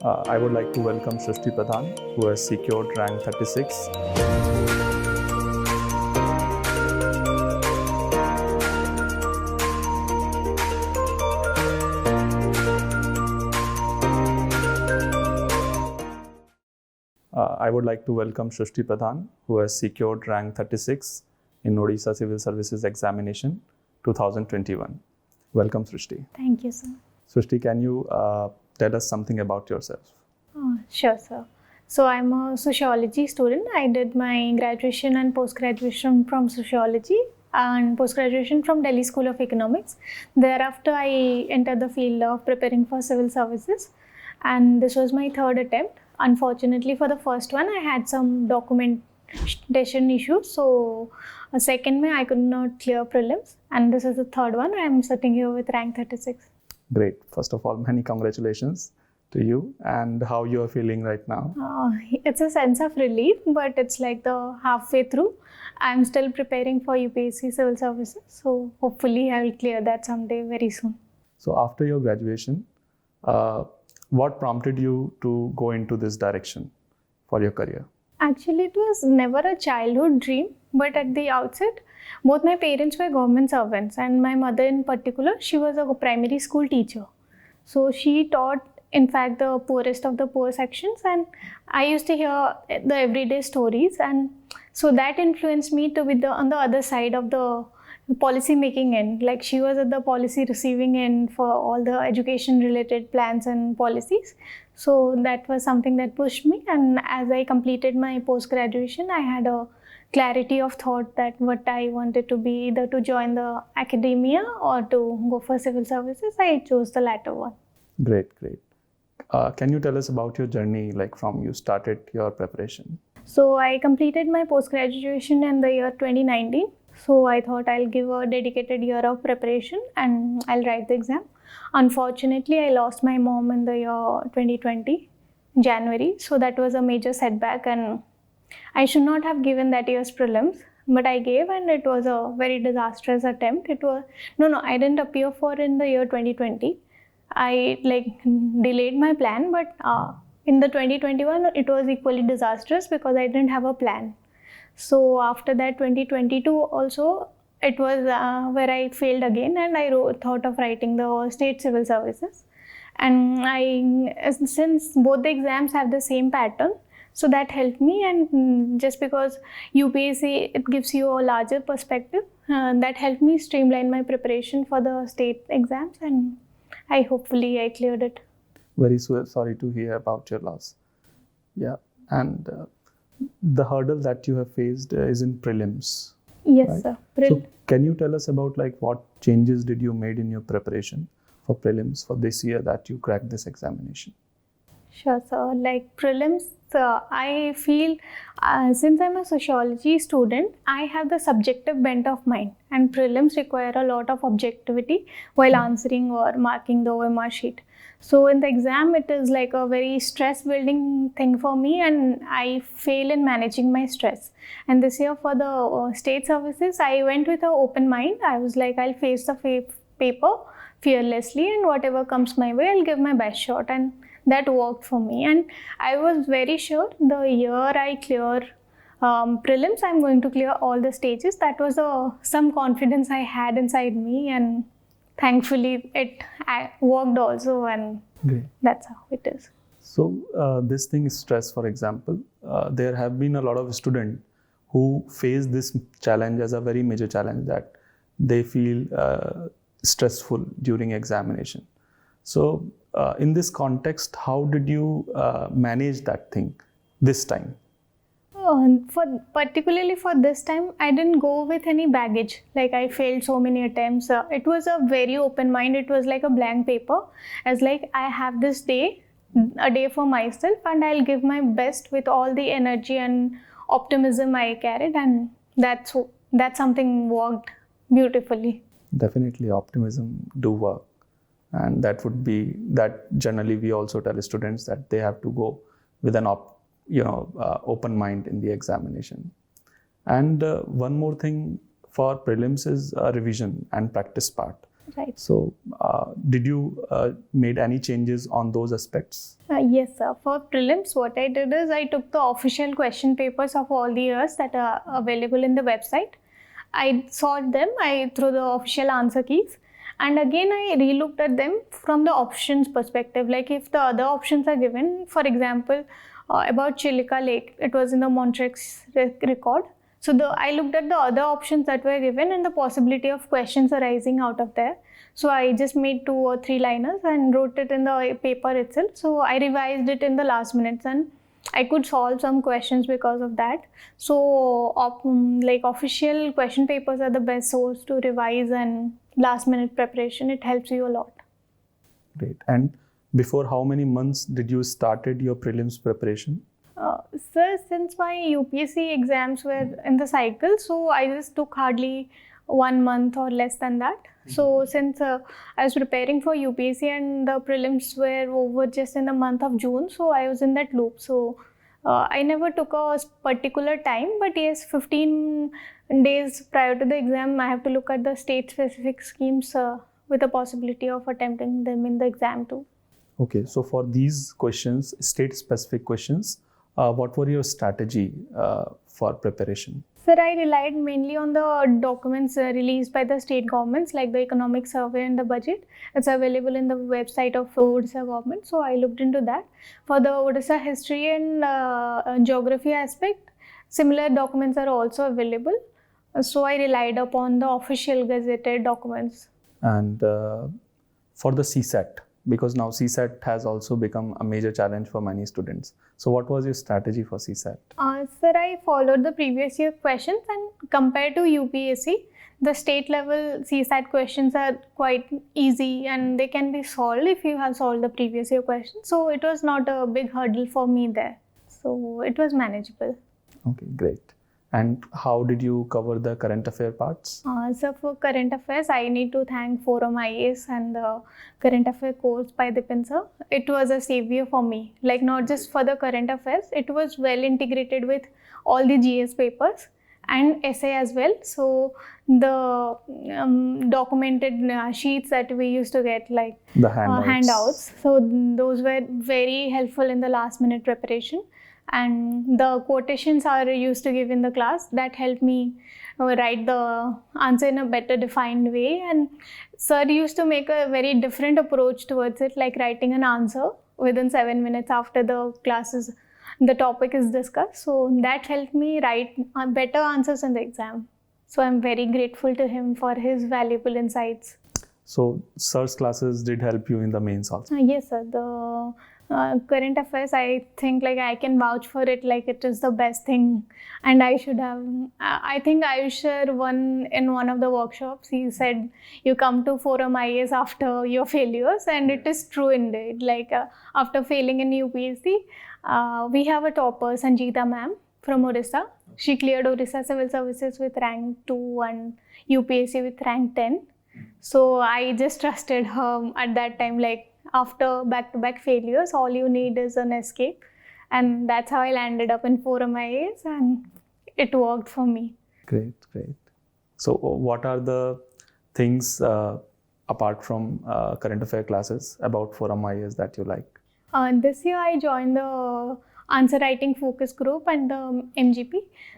I would like to welcome Shrusty Pradhan, who has secured rank 36. I would like to welcome Shrusty Pradhan, who has secured rank 36 in Odisha Civil Services Examination 2021. Welcome, Shrusty. Thank you, sir. Shrusty, can you tell us something about yourself? Sure, sir. So I'm a sociology student. I did my graduation and post-graduation from sociology and post-graduation from Delhi School of Economics. Thereafter, I entered the field of preparing for civil services, and this was my third attempt. Unfortunately, for the first one, I had some documentation issues. So, a second I could not clear prelims, and this is the third one. I am sitting here with rank 36. Great. First of all, many congratulations to you, and how you are feeling right now? It's a sense of relief, but it's like the halfway through. I'm still preparing for UPSC civil services, so hopefully I will clear that someday very soon. So after your graduation, what prompted you to go into this direction for your career? Actually, it was never a childhood dream, but at the outset, both my parents were government servants, and my mother in particular, she was a primary school teacher. So she taught, in fact, the poorest of the poor sections, and I used to hear the everyday stories, and so that influenced me to be on the other side of the policy making end. Like, she was at the policy receiving end for all the education related plans and policies. So that was something that pushed me, and as I completed my post graduation, I had a clarity of thought that what I wanted to be, either to join the academia or to go for civil services. I chose the latter one. Great. Can you tell us about your journey, like from you started your preparation? So I completed my post-graduation in the year 2019. So I thought I'll give a dedicated year of preparation and I'll write the exam. Unfortunately, I lost my mom in the year 2020, January. So that was a major setback, and I should not have given that year's prelims, but I gave, and it was a very disastrous attempt. I didn't appear for in the year 2020. I delayed my plan, but in the 2021, it was equally disastrous because I didn't have a plan. So after that, 2022 also, it was where I failed again, and I thought of writing the state civil services. And since both the exams have the same pattern, so that helped me. And just because UPSC, it gives you a larger perspective, that helped me streamline my preparation for the state exams, and hopefully I cleared it. Very sorry to hear about your loss. Yeah, and the hurdle that you have faced is in prelims. Yes, right? sir. So can you tell us about what changes did you made in your preparation for prelims for this year that you cracked this examination? Sure, sir. Like prelims, I feel since I'm a sociology student, I have the subjective bent of mind, and prelims require a lot of objectivity while answering or marking the OMR sheet. So in the exam, it is like a very stress building thing for me, and I fail in managing my stress. And this year for the state services, I went with an open mind. I was like, I'll face the paper fearlessly, and whatever comes my way, I'll give my best shot. And that worked for me, and I was very sure the year I clear prelims, I'm going to clear all the stages. That was some confidence I had inside me, and thankfully it worked also, and Great. That's how it is. So this thing is stress, for example. There have been a lot of students who face this challenge as a very major challenge, that they feel stressful during examination. So in this context, how did you manage that thing this time? Particularly for this time, I didn't go with any baggage. Like, I failed so many attempts. It was a very open mind. It was like a blank paper. As like, I have this day, a day for myself, and I'll give my best with all the energy and optimism I carried, and that's something worked beautifully. Definitely, optimism do work. And that generally we also tell students that they have to go with an open mind in the examination. And one more thing for prelims is revision and practice part. Right. So did you made any changes on those aspects? Yes, sir. For prelims, what I did is I took the official question papers of all the years that are available in the website. I sorted them through the official answer keys, and again I relooked at them from the options perspective. Like if the other options are given, for example, about Chilika Lake, it was in the Montrex record. So I looked at the other options that were given and the possibility of questions arising out of there. So I just made 2 or 3 liners and wrote it in the paper itself. So I revised it in the last minutes and I could solve some questions because of that. So like official question papers are the best source to revise and last minute preparation. It helps you a lot. Great. And before how many months did you started your prelims preparation? Sir, since my UPSC exams were in the cycle, so I just took hardly 1 month or less than that. So since I was preparing for UPSC and the prelims were over just in the month of June, so I was in that loop. So I never took a particular time, but yes, 15 days prior to the exam, I have to look at the state-specific schemes with the possibility of attempting them in the exam too. Okay, so for these questions, state-specific questions, what were your strategy for preparation? Sir, I relied mainly on the documents released by the state governments like the economic survey and the budget. It's available in the website of Odisha government. So I looked into that. For the Odisha history and geography aspect, similar documents are also available. So I relied upon the official gazetted documents. And for the CSAT, because now CSAT has also become a major challenge for many students. So what was your strategy for CSAT? Sir, I followed the previous year questions and compared to UPSC, the state level CSAT questions are quite easy and they can be solved if you have solved the previous year questions. So it was not a big hurdle for me there. So it was manageable. Okay, great. And how did you cover the current affair parts? So for current affairs, I need to thank ForumIAS and the current affair course by Dipin sir. It was a savior for me. Like not just for the current affairs, it was well integrated with all the GS papers and essay as well. So the documented sheets that we used to get, like The handouts. So those were very helpful in the last minute preparation. And the quotations are used to give in the class that helped me write the answer in a better defined way. And sir used to make a very different approach towards it, like writing an answer within 7 minutes after the topic is discussed. So that helped me write better answers in the exam. So I'm very grateful to him for his valuable insights. So sir's classes did help you in the mains also? Yes, sir. The current affairs, I think like I can vouch for it, like it is the best thing. And I should have, I think Ayush in one of the workshops, he said, you come to ForumIAS after your failures. And it is true indeed. Like after failing in UPSC, we have a topper, Sangeeta ma'am from Odisha. She cleared Odisha Civil Services with rank 2 and UPSC with rank 10. So I just trusted her at that time, like after back-to-back failures, all you need is an escape. And that's how I landed up in ForumIAS and it worked for me. Great, great. So what are the things apart from current affair classes about ForumIAS that you like? This year I joined the answer writing focus group and the MGP.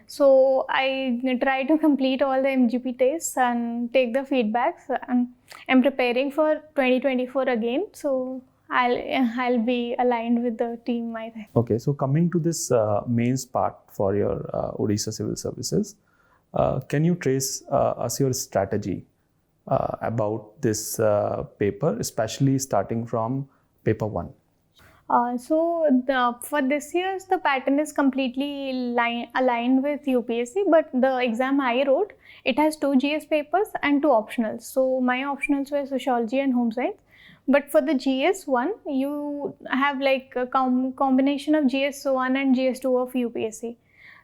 So I try to complete all the MGP tests and take the feedbacks. And I'm preparing for 2024 again. So I'll be aligned with the team, I think. Okay, so coming to this mains part for your Odisha Civil Services, can you trace us your strategy about this paper, especially starting from paper 1? For this year's, the pattern is completely aligned with UPSC, but the exam I wrote, it has 2 GS papers and 2 optionals. So my optionals were Sociology and Home Science. But for the GS1, you have like a combination of GS1 and GS2 of UPSC.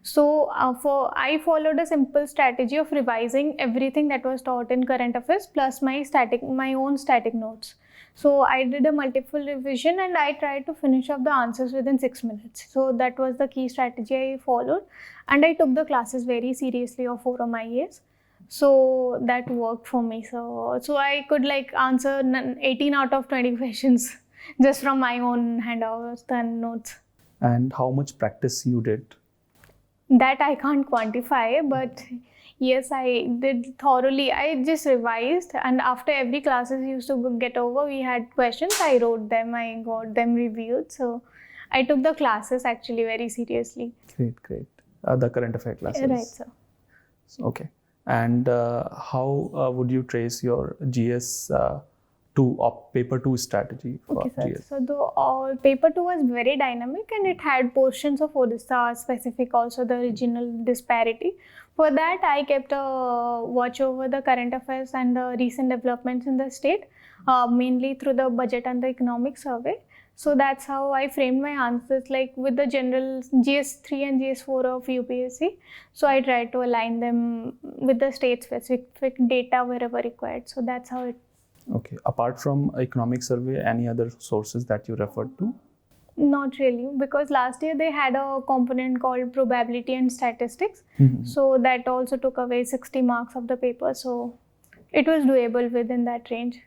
So I followed a simple strategy of revising everything that was taught in current affairs plus my own static notes. So I did a multiple revision and I tried to finish up the answers within 6 minutes. So that was the key strategy I followed. And I took the classes very seriously of ForumIAS. So that worked for me. So I could like answer 18 out of 20 questions just from my own handouts and notes. And how much practice you did? That I can't quantify, but yes, I did thoroughly. I just revised, and after every classes used to get over, we had questions. I wrote them, I got them reviewed. So I took the classes actually very seriously. Great. The current affair classes. Right, sir. Okay. And how would you trace your GS paper 2 strategy for Okay, sir. GS? So the paper 2 was very dynamic, and it had portions of Odisha specific, also the regional disparity. For that, I kept a watch over the current affairs and the recent developments in the state, mainly through the budget and the economic survey. So that's how I framed my answers, like with the general GS3 and GS4 of UPSC. So I tried to align them with the state specific data wherever required. So that's how it. Okay. Apart from economic survey, any other sources that you referred to? Not really, because last year they had a component called probability and statistics. So that also took away 60 marks of the paper. So it was doable within that range.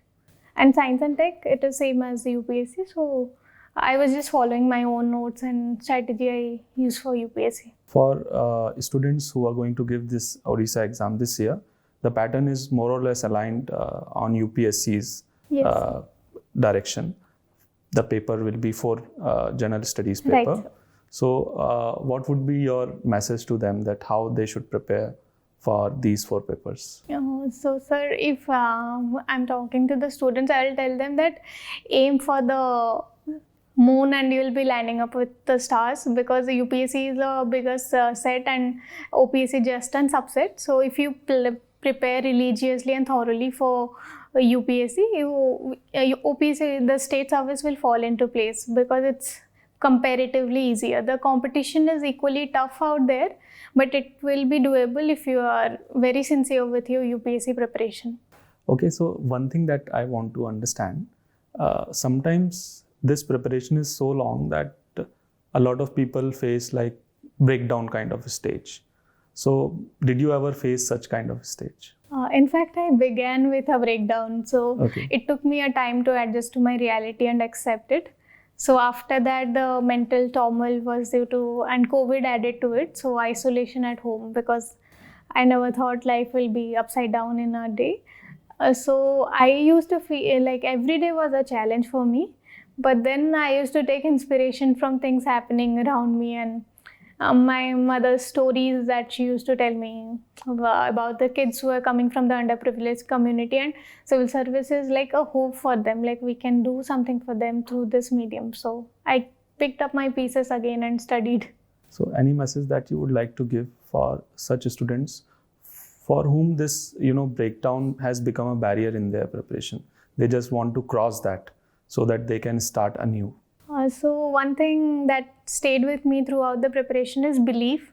And science and tech, it is same as the UPSC. So I was just following my own notes and strategy I use for UPSC. For students who are going to give this Odisha exam this year, the pattern is more or less aligned on UPSC's direction. The paper will be for general studies paper. Right. So what would be your message to them that how they should prepare for these 4 papers? So sir, if I'm talking to the students, I'll tell them that aim for the moon and you'll be lining up with the stars, because the UPSC is the biggest set and OPSC just a subset. So if you prepare religiously and thoroughly for UPSC, OPSC, the state service will fall into place because it's comparatively easier. The competition is equally tough out there, but it will be doable if you are very sincere with your UPSC preparation. Okay, so one thing that I want to understand, sometimes this preparation is so long that a lot of people face like breakdown kind of a stage. So did you ever face such kind of a stage? In fact, I began with a breakdown. So it took me a time to adjust to my reality and accept it. So after that, the mental turmoil was due to, and COVID added to it. So isolation at home, because I never thought life will be upside down in a day. So I used to feel like every day was a challenge for me. But then I used to take inspiration from things happening around me, and my mother's stories that she used to tell me about the kids who are coming from the underprivileged community, and civil service is like a hope for them, like we can do something for them through this medium. So I picked up my pieces again and studied. So any message that you would like to give for such students for whom this breakdown has become a barrier in their preparation? They just want to cross that so that they can start anew. So one thing that stayed with me throughout the preparation is belief.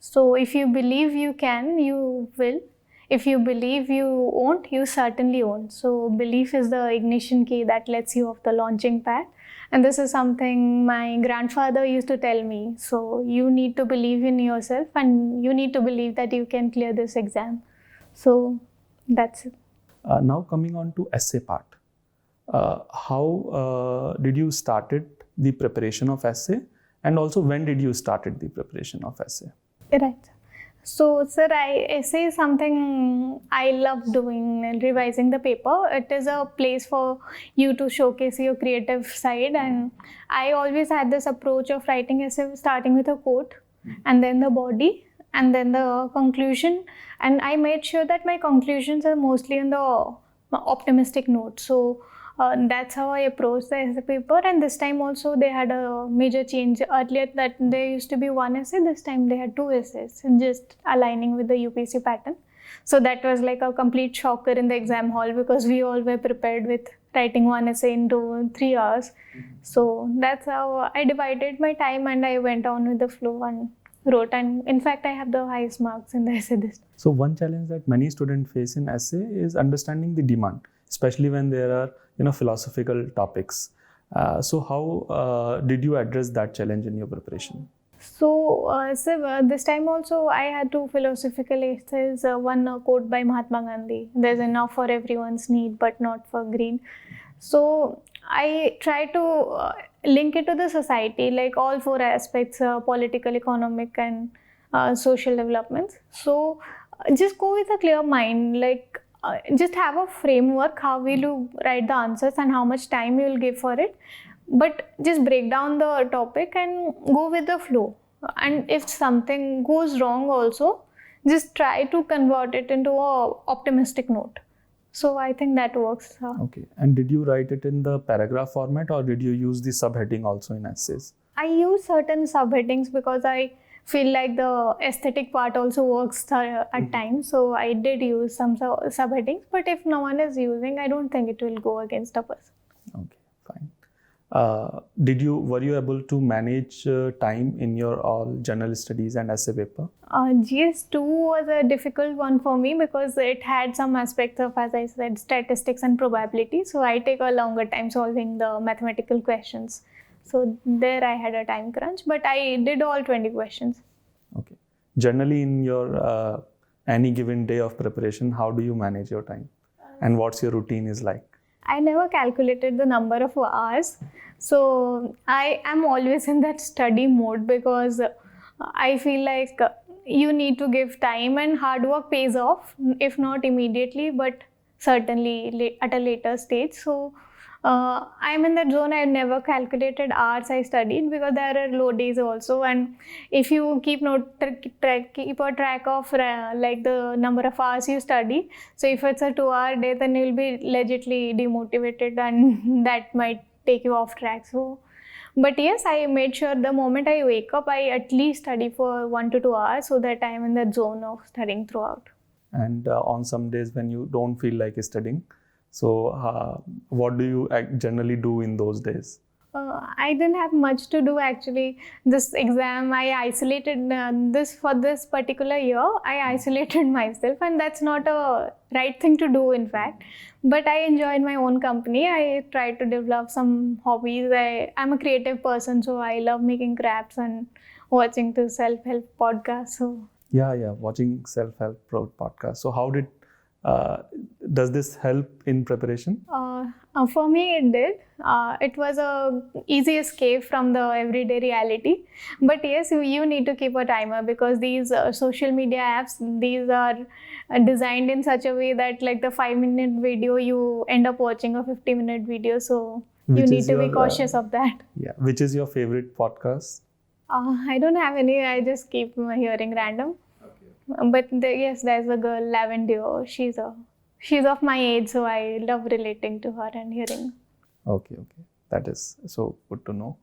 So if you believe you can, you will. If you believe you won't, you certainly won't. So belief is the ignition key that lets you off the launching pad. And this is something my grandfather used to tell me. So you need to believe in yourself, and you need to believe that you can clear this exam. So that's it. Now coming on to essay part. How did you started the preparation of essay, and also when did you started the preparation of essay? Right. So sir, essay is something I love doing and revising the paper. It is a place for you to showcase your creative side, and I always had this approach of writing essay starting with a quote and then the body and then the conclusion, and I made sure that my conclusions are mostly on the optimistic note. So that's how I approached the essay paper. And this time also they had a major change. Earlier that there used to be one essay, this time they had 2 essays, just aligning with the UPSC pattern. So that was like a complete shocker in the exam hall, because we all were prepared with writing 1 essay into 3 hours. So that's how I divided my time, and I went on with the flow and wrote. And in fact, I have the highest marks in the essay this time. So one challenge that many students face in essay is understanding the demand, especially when there are philosophical topics. So how did you address that challenge in your preparation? So this time also I had two philosophical essays. One quote by Mahatma Gandhi: "There's enough for everyone's need, but not for greed." So I try to link it to the society, like all four aspects: political, economic, and social developments. So just go with a clear mind, like just have a framework. How will you write the answers and how much time you will give for it? But just break down the topic and go with the flow. And if something goes wrong also, just try to convert it into a optimistic note. So I think that works. Okay. And did you write it in the paragraph format, or did you use the subheading also in essays? I use certain subheadings because I feel like the aesthetic part also works at times. So I did use some subheadings, but if no one is using, I don't think it will go against a person. Okay, fine. Were you able to manage time in your all general studies and essay paper? GS2 was a difficult one for me because it had some aspects of, as I said, statistics and probability. So I take a longer time solving the mathematical questions. So there I had a time crunch, but I did all 20 questions. Okay. Generally in your any given day of preparation, how do you manage your time? And what's your routine is like? I never calculated the number of hours. So I am always in that study mode because I feel like you need to give time, and hard work pays off, if not immediately, but certainly at a later stage. So I'm in that zone. I never calculated hours I studied because there are low days also, and if you keep a track of like the number of hours you study, so if it's a 2-hour day, then you'll be legitly demotivated, and that might take you off track. So, but yes, I made sure the moment I wake up, I at least study for 1 to 2 hours so that I'm in that zone of studying throughout. And on some days when you don't feel like studying, so what do you generally do in those days? I didn't have much to do actually. This exam, I isolated for this particular year, I isolated myself, and that's not a right thing to do in fact. But I enjoyed my own company. I tried to develop some hobbies. I'm a creative person, so I love making crafts and watching the self-help podcasts. So yeah, watching self-help podcasts. So how does this help in preparation? For me, it did. It was a easy escape from the everyday reality. But yes, you need to keep a timer because these social media apps, these are designed in such a way that like the 5-minute video, you end up watching a 50-minute video. So you need to be cautious of that. Yeah. Which is your favorite podcast? I don't have any. I just keep hearing random. But yes, there's a girl, Lavender. She's of my age, so I love relating to her and hearing. Okay. That is so good to know.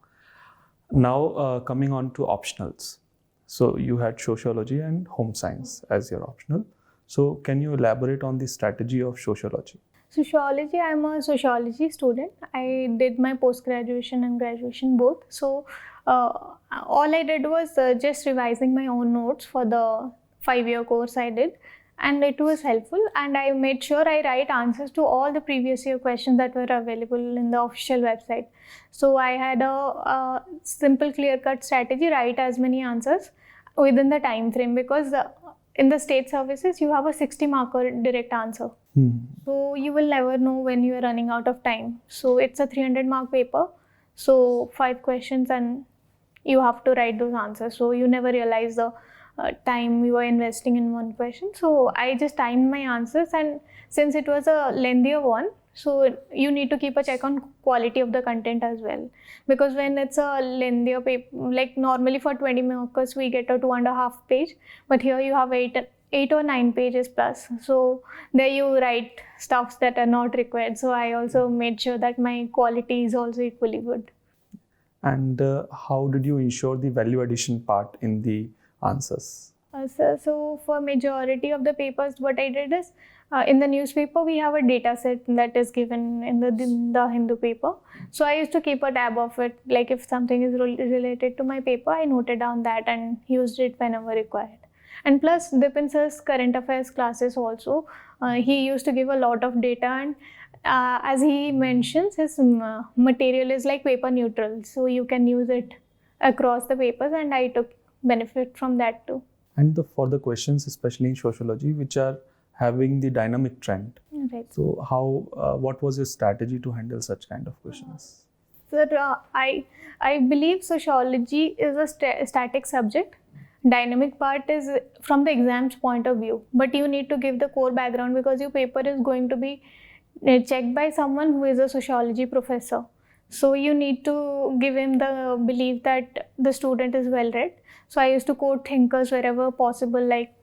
Now, coming on to optionals. So you had sociology and home science as your optional. So can you elaborate on the strategy of sociology? Sociology, I'm a sociology student. I did my post-graduation and graduation both. So all I did was just revising my own notes for the 5-year course I did, and it was helpful, and I made sure I write answers to all the previous year questions that were available in the official website. So I had a simple clear-cut strategy: write as many answers within the time frame, because in the state services you have a 60-marker direct answer. So you will never know when you are running out of time. So it's a 300-mark paper, so 5 questions and you have to write those answers. So you never realize the time you were investing in one question. So I just timed my answers, and since it was a lengthier one, so you need to keep a check on quality of the content as well, because when it's a lengthier paper, like normally for 20 markers we get a 2.5 page, but here you have 8 or 9 pages plus. So there you write stuffs that are not required. So I also made sure that my quality is also equally good. And how did you ensure the value addition part in the answers? So for majority of the papers, what I did is, in the newspaper we have a data set that is given in the Hindu paper. So I used to keep a tab of it, like if something is related to my paper, I noted down that and used it whenever required. And plus Dipin sir's current affairs classes also, he used to give a lot of data, and as he mentions, his material is like paper neutral, so you can use it across the papers, and I took benefit from that too. And for the questions, especially in sociology, which are having the dynamic trend. Right. So what was your strategy to handle such kind of questions? So I believe sociology is a static subject. Dynamic part is from the exam's point of view, but you need to give the core background because your paper is going to be checked by someone who is a sociology professor. So you need to give him the belief that the student is well read. So I used to quote thinkers wherever possible. Like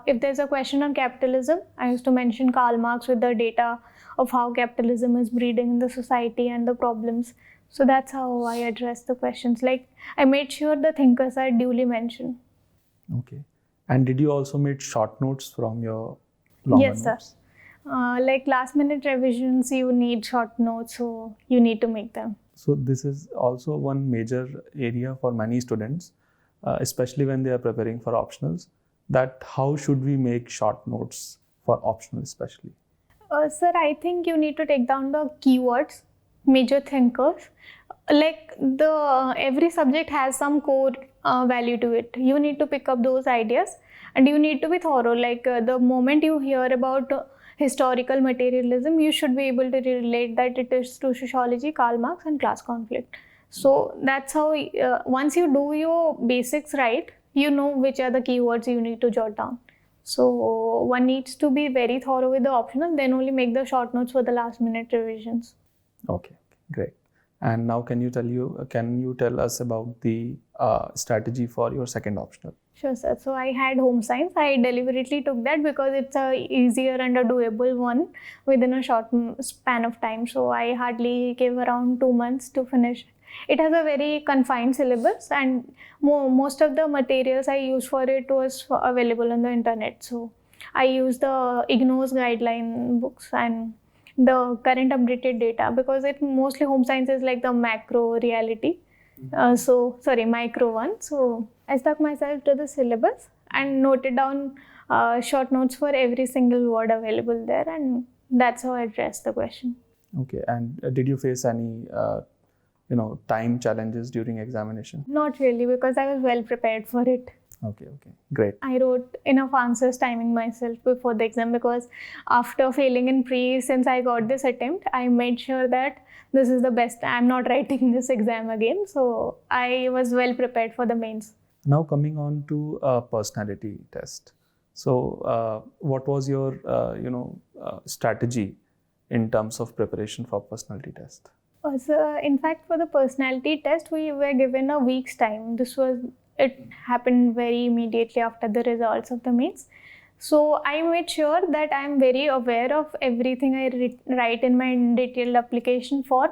if there's a question on capitalism, I used to mention Karl Marx with the data of how capitalism is breeding in the society and the problems. So that's how I address the questions. Like I made sure the thinkers are duly mentioned. Okay. And did you also make short notes from your longer Yes, notes? sir. Like last minute revisions, you need short notes, so you need to make them. So this is also one major area for many students, especially when they are preparing for optionals, that how should we make short notes for optional especially? Sir, I think you need to take down the keywords, major thinkers. Like every subject has some core value to it. You need to pick up those ideas and you need to be thorough. Like the moment you hear about historical materialism, you should be able to relate that it is to sociology, Karl Marx and class conflict. So that's how once you do your basics right, you know which are the keywords you need to jot down. So one needs to be very thorough with the optional, then only make the short notes for the last minute revisions. Okay, great. And now can you tell us about the strategy for your second optional? Sure, sir. So I had home science. I deliberately took that because it's a easier and a doable one within a short span of time. So I hardly gave around 2 months to finish. It has a very confined syllabus, and most of the materials I used for it was available on the internet. So I used the 𝐂𝐡𝐚𝐬𝐫𝐢𝐻 guideline books and the current updated data, because it mostly home science is like the macro reality. Micro one. So I stuck myself to the syllabus and noted down short notes for every single word available there, and that's how I addressed the question. Okay, and did you face any time challenges during examination? Not really, because I was well prepared for it. Okay, great. I wrote enough answers timing myself before the exam, because after failing in pre, since I got this attempt, I made sure that this is the best. I'm not writing this exam again. So I was well prepared for the mains. Now coming on to personality test. So what was your strategy in terms of preparation for personality test? So in fact, for the personality test, we were given a week's time. It happened very immediately after the results of the mains. So I made sure that I am very aware of everything I write in my detailed application form,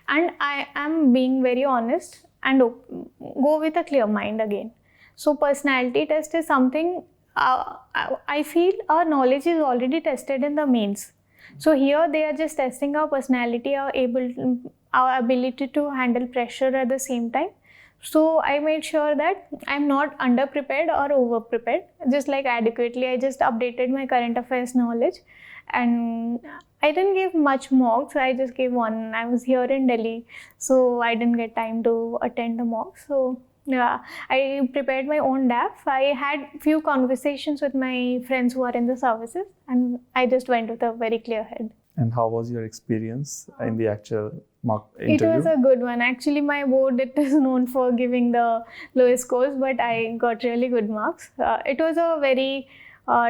and I am being very honest and go with a clear mind again. So personality test is something I feel our knowledge is already tested in the mains. So here they are just testing our personality, our ability to handle pressure at the same time. So I made sure that I'm not under-prepared or over-prepared, just like adequately. I just updated my current affairs knowledge, and I didn't give much mocks. I just gave one. I was here in Delhi, so I didn't get time to attend the mock. So yeah, I prepared my own DAF. I had few conversations with my friends who are in the services, and I just went with a very clear head. And how was your experience in the actual mock interview? It was a good one. Actually, my board, it is known for giving the lowest scores, but I got really good marks. It was a very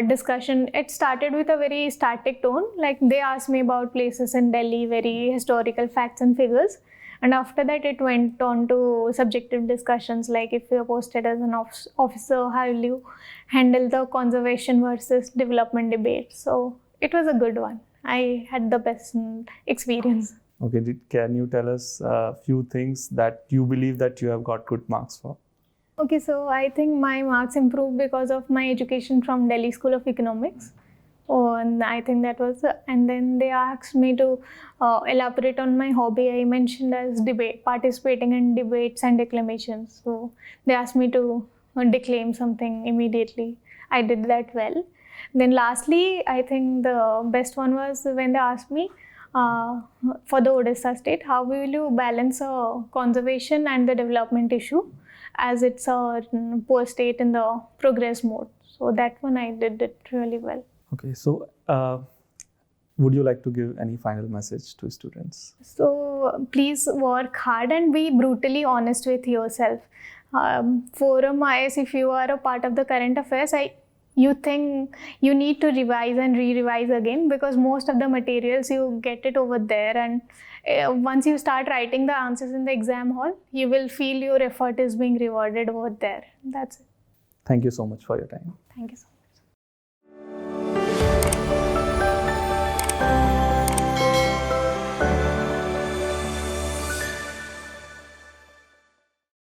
discussion. It started with a very static tone. Like they asked me about places in Delhi, very historical facts and figures. And after that, it went on to subjective discussions, like if you're posted as an officer, how will you handle the conservation versus development debate? So it was a good one. I had the best experience. Okay, can you tell us a few things that you believe that you have got good marks for? Okay, so I think my marks improved because of my education from Delhi School of Economics. And I think that was, and then they asked me to elaborate on my hobby. I mentioned as participating in debates and declamations. So they asked me to declaim something immediately. I did that well. Then lastly, I think the best one was when they asked me for the Odisha state. How will you balance conservation and the development issue, as it's a poor state in the progress mode? So that one I did it really well. Okay, so would you like to give any final message to students? So please work hard and be brutally honest with yourself. ForumIAS, if you are a part of the current affairs, you think you need to revise and re-revise again, because most of the materials you get it over there, and once you start writing the answers in the exam hall, you will feel your effort is being rewarded over there. That's it. Thank you so much for your time. Thank you so much.